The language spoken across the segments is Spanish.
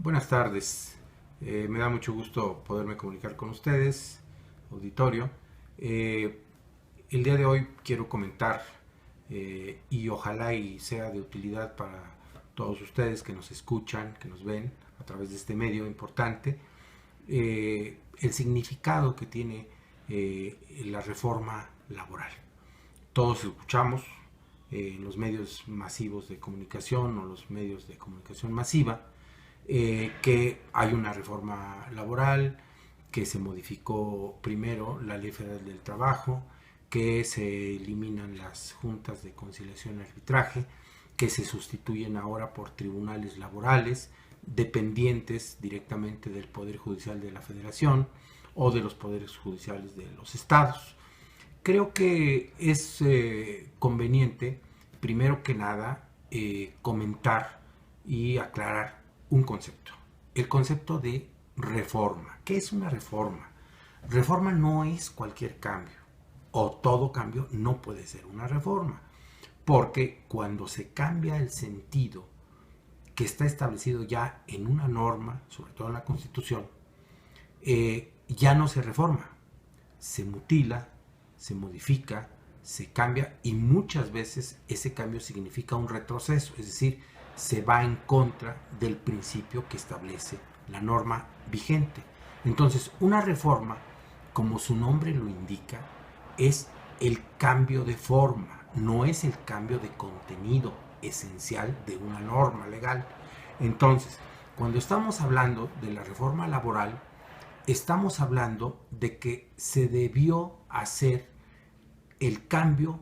Buenas tardes. Me da mucho gusto poderme comunicar con ustedes, auditorio. Eh, el día de hoy quiero comentar y ojalá y sea de utilidad para todos ustedes que nos escuchan, que nos ven a través de este medio importante, el significado que tiene la reforma laboral. Todos escuchamos en los medios masivos de comunicación o los medios de comunicación masiva que hay una reforma laboral, que se modificó primero la Ley Federal del Trabajo, que se eliminan las juntas de conciliación y arbitraje, que se sustituyen ahora por tribunales laborales dependientes directamente del Poder Judicial de la Federación o de los poderes judiciales de los estados. Creo que es conveniente, primero que nada, comentar y aclarar un concepto. El concepto de reforma. ¿Qué es una reforma? Reforma no es cualquier cambio, o todo cambio no puede ser una reforma, porque cuando se cambia el sentido que está establecido ya en una norma, sobre todo en la Constitución, ya no se reforma, se mutila, se modifica, se cambia y muchas veces ese cambio significa un retroceso, es decir, se va en contra del principio que establece la norma vigente. Entonces, una reforma, como su nombre lo indica, es el cambio de forma, no es el cambio de contenido esencial de una norma legal. Entonces, cuando estamos hablando de la reforma laboral, estamos hablando de que se debió hacer el cambio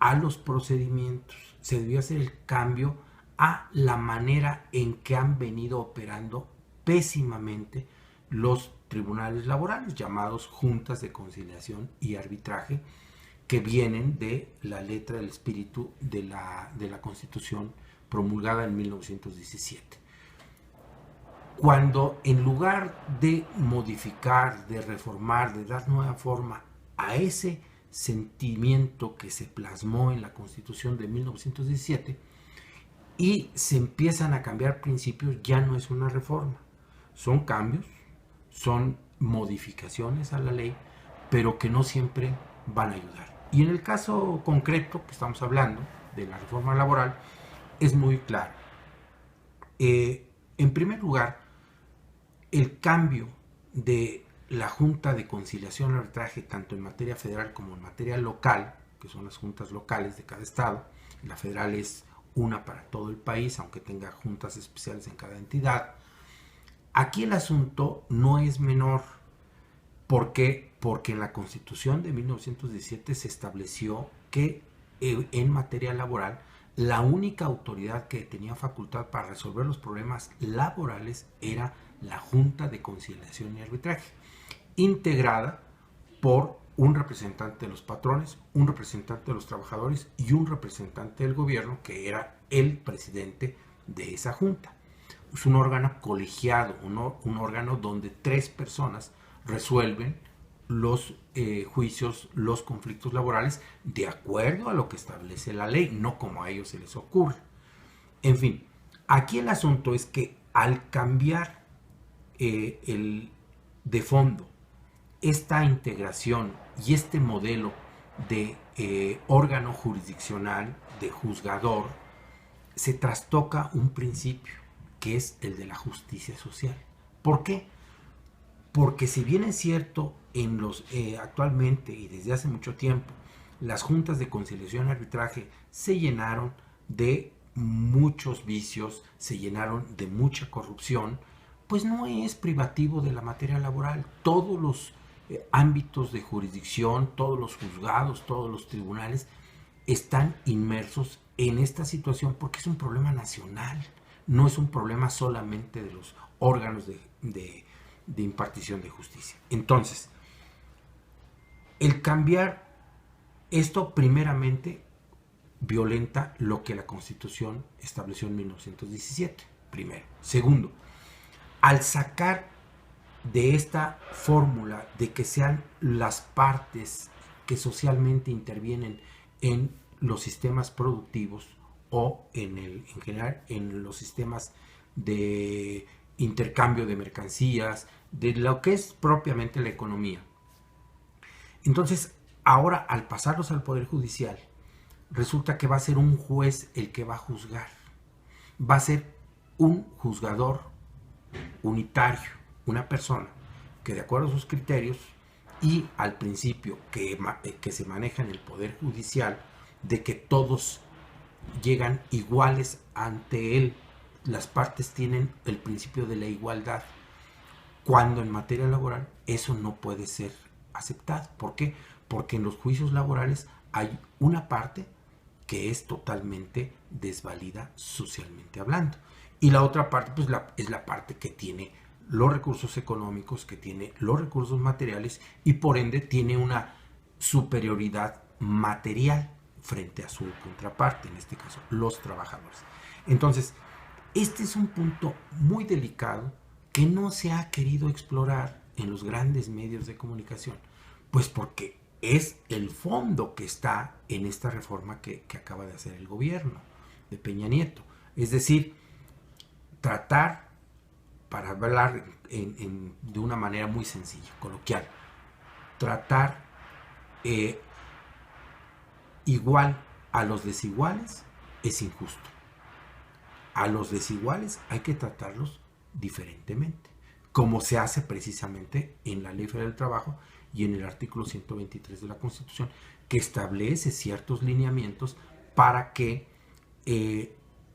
a los procedimientos, se debió hacer el cambio a la manera en que han venido operando pésimamente los tribunales laborales, llamados juntas de conciliación y arbitraje, que vienen de la letra del espíritu de la Constitución promulgada en 1917. Cuando en lugar de modificar, de reformar, de dar nueva forma a ese sentimiento que se plasmó en la Constitución de 1917 y se empiezan a cambiar principios, ya no es una reforma, son cambios, son modificaciones a la ley, pero que no siempre van a ayudar. Y en el caso concreto que estamos hablando de la reforma laboral, es muy claro. En primer lugar, el cambio de la Junta de Conciliación y Arbitraje, tanto en materia federal como en materia local, que son las juntas locales de cada estado, la federal es una para todo el país, aunque tenga juntas especiales en cada entidad. Aquí el asunto no es menor. ¿Por qué? Porque en la Constitución de 1917 se estableció que en materia laboral la única autoridad que tenía facultad para resolver los problemas laborales era la Junta de Conciliación y Arbitraje, integrada por un representante de los patrones, un representante de los trabajadores y un representante del gobierno, que era el presidente de esa junta. Es un órgano colegiado, un órgano donde 3 personas resuelven los juicios, los conflictos laborales, de acuerdo a lo que establece la ley, no como a ellos se les ocurre. En fin, aquí el asunto es que al cambiar de fondo esta integración y este modelo de órgano jurisdiccional, de juzgador, se trastoca un principio, que es el de la justicia social. ¿Por qué? Porque si bien es cierto, actualmente y desde hace mucho tiempo, las juntas de conciliación y arbitraje se llenaron de muchos vicios, se llenaron de mucha corrupción, pues no es privativo de la materia laboral. Todos los ámbitos de jurisdicción, todos los juzgados, todos los tribunales están inmersos en esta situación porque es un problema nacional, no es un problema solamente de los órganos de impartición de justicia. Entonces, el cambiar esto primeramente violenta lo que la Constitución estableció en 1917, primero. Segundo, al sacar de esta fórmula de que sean las partes que socialmente intervienen en los sistemas productivos o en general en los sistemas de intercambio de mercancías, de lo que es propiamente la economía. Entonces, ahora al pasarlos al Poder Judicial, resulta que va a ser un juez el que va a juzgar. Va a ser un juzgador unitario, una persona que de acuerdo a sus criterios y al principio que se maneja en el Poder Judicial, de que todos llegan iguales ante él, las partes tienen el principio de la igualdad, cuando en materia laboral eso no puede ser aceptado. ¿Por qué? Porque en los juicios laborales hay una parte que es totalmente desvalida socialmente hablando. Y la otra parte pues es la parte que tiene los recursos económicos, que tiene los recursos materiales y por ende tiene una superioridad material frente a su contraparte, en este caso los trabajadores. Entonces, este es un punto muy delicado que no se ha querido explorar en los grandes medios de comunicación, pues porque es el fondo que está en esta reforma que acaba de hacer el gobierno de Peña Nieto. Es decir, tratar, para hablar de una manera muy sencilla, coloquial, tratar igual a los desiguales es injusto. A los desiguales hay que tratarlos diferentemente, como se hace precisamente en la Ley Federal del Trabajo y en el artículo 123 de la Constitución, que establece ciertos lineamientos para que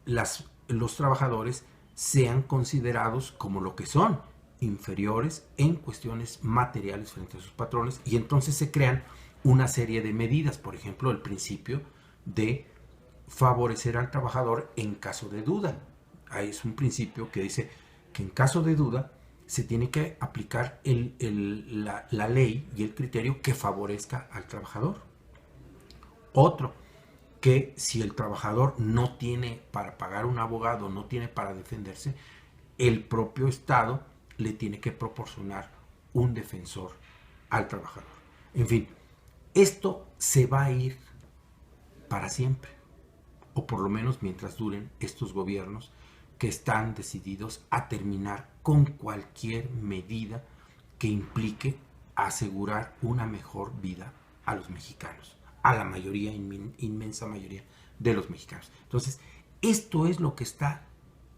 los trabajadores sean considerados como lo que son, inferiores en cuestiones materiales frente a sus patrones, y entonces se crean una serie de medidas, por ejemplo, el principio de favorecer al trabajador en caso de duda. Ahí es un principio que dice que en caso de duda se tiene que aplicar la ley y el criterio que favorezca al trabajador. Otro, que si el trabajador no tiene para pagar un abogado, no tiene para defenderse, el propio Estado le tiene que proporcionar un defensor al trabajador. En fin, esto se va a ir para siempre, o por lo menos mientras duren estos gobiernos que están decididos a terminar con cualquier medida que implique asegurar una mejor vida a los mexicanos, a la mayoría, inmensa mayoría de los mexicanos. Entonces, esto es lo que está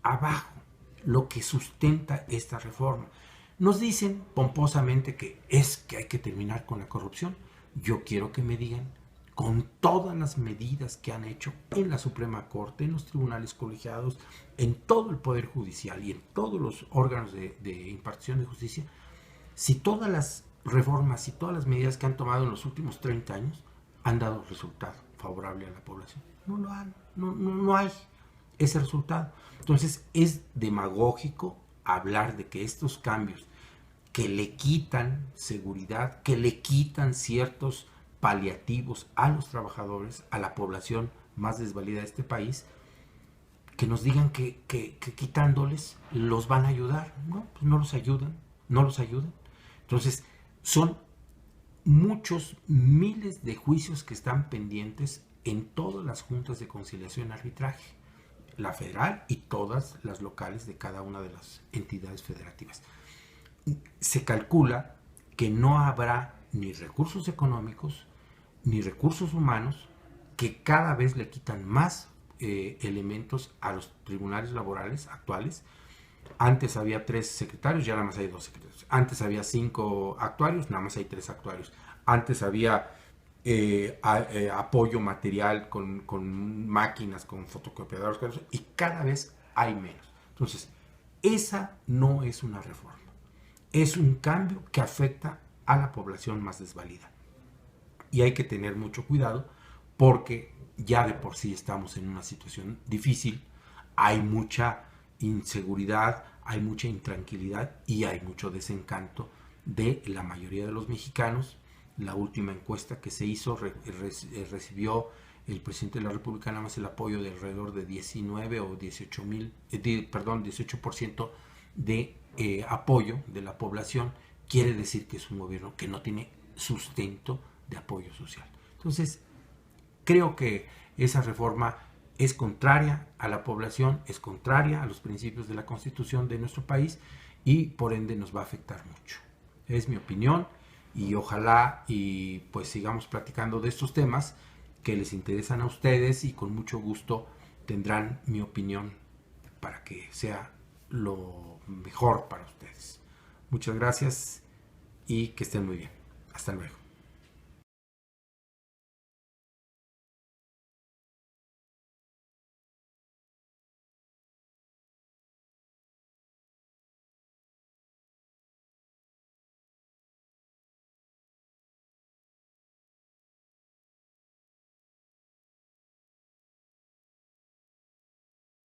abajo, lo que sustenta esta reforma. Nos dicen pomposamente que hay que terminar con la corrupción. Yo quiero que me digan, con todas las medidas que han hecho en la Suprema Corte, en los tribunales colegiados, en todo el Poder Judicial y en todos los órganos de impartición de justicia, si todas las reformas y todas las medidas que han tomado en los últimos 30 años han dado resultado favorable a la población. No lo han, no hay ese resultado. Entonces es demagógico hablar de que estos cambios que le quitan seguridad, que le quitan ciertos paliativos a los trabajadores, a la población más desvalida de este país, que nos digan que quitándoles los van a ayudar. No, pues no los ayudan. Entonces, son muchos miles de juicios que están pendientes en todas las juntas de conciliación y arbitraje, la federal y todas las locales de cada una de las entidades federativas. Se calcula que no habrá ni recursos económicos ni recursos humanos, que cada vez le quitan más elementos a los tribunales laborales actuales. Antes había 3 secretarios, ya nada más hay 2 secretarios. Antes había 5 actuarios, nada más hay 3 actuarios. Antes había apoyo material con máquinas, con fotocopiadoras, y cada vez hay menos. Entonces, esa no es una reforma. Es un cambio que afecta a la población más desvalida. Y hay que tener mucho cuidado porque ya de por sí estamos en una situación difícil, hay mucha inseguridad, hay mucha intranquilidad y hay mucho desencanto de la mayoría de los mexicanos. La última encuesta que se hizo recibió el presidente de la República nada más el apoyo de alrededor de 19 o 18% de apoyo de la población. Quiere decir que es un gobierno que no tiene sustento de apoyo social. Entonces, creo que esa reforma es contraria a la población, es contraria a los principios de la Constitución de nuestro país y por ende nos va a afectar mucho. Es mi opinión y ojalá y pues sigamos platicando de estos temas que les interesan a ustedes y con mucho gusto tendrán mi opinión para que sea lo mejor para ustedes. Muchas gracias y que estén muy bien. Hasta luego.